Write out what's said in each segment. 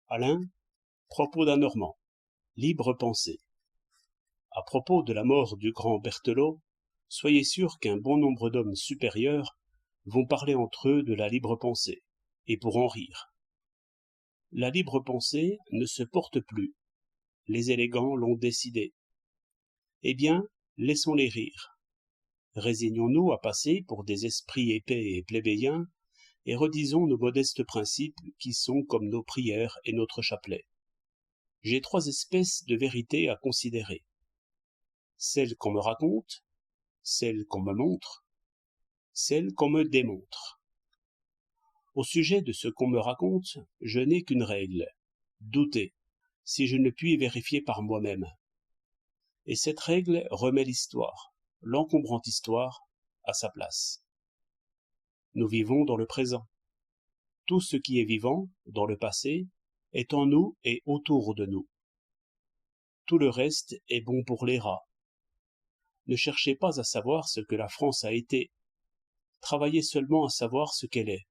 Alain, propos d'un Normand. Libre pensée. À propos de la mort du grand Berthelot, soyez sûr qu'un bon nombre d'hommes supérieurs vont parler entre eux de la libre pensée, et pour en rire. La libre pensée ne se porte plus. Les élégants l'ont décidé. Eh bien, laissons-les rire. Résignons-nous à passer pour des esprits épais et plébéiens, et redisons nos modestes principes qui sont comme nos prières et notre chapelet. J'ai trois espèces de vérités à considérer. Celle qu'on me raconte, celle qu'on me montre, celle qu'on me démontre. Au sujet de ce qu'on me raconte, je n'ai qu'une règle, douter, si je ne puis vérifier par moi-même. Et cette règle remet l'histoire, l'encombrante histoire, à sa place. Nous vivons dans le présent. Tout ce qui est vivant, dans le passé, est en nous et autour de nous. Tout le reste est bon pour les rats. Ne cherchez pas à savoir ce que la France a été. Travaillez seulement à savoir ce qu'elle est.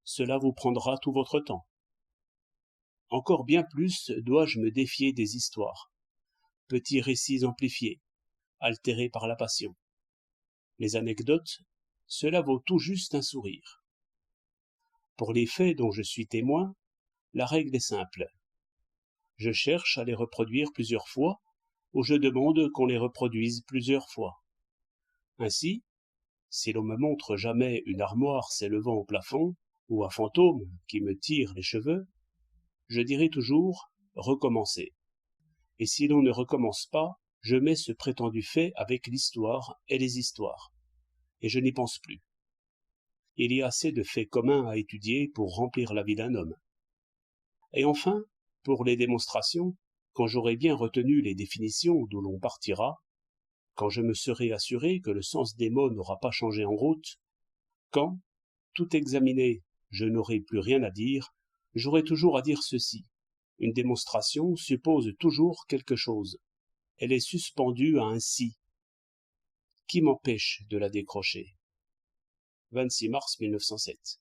Cela vous prendra tout votre temps. Encore bien plus dois-je me défier des histoires, petits récits amplifiés, altérés par la passion. Les anecdotes, cela vaut tout juste un sourire. Pour les faits dont je suis témoin, la règle est simple. Je cherche à les reproduire plusieurs fois, ou je demande qu'on les reproduise plusieurs fois. Ainsi, si l'on me montre jamais une armoire s'élevant au plafond, ou un fantôme qui me tire les cheveux, je dirai toujours « recommencer ». Et si l'on ne recommence pas, je mets ce prétendu fait avec l'histoire et les histoires, et je n'y pense plus. Il y a assez de faits communs à étudier pour remplir la vie d'un homme. Et enfin, pour les démonstrations, quand j'aurai bien retenu les définitions d'où l'on partira, quand je me serai assuré que le sens des mots n'aura pas changé en route, quand, tout examiné, je n'aurai plus rien à dire, j'aurai toujours à dire ceci. Une démonstration suppose toujours quelque chose. Elle est suspendue à un si. Qui m'empêche de la décrocher? 26 mars 1907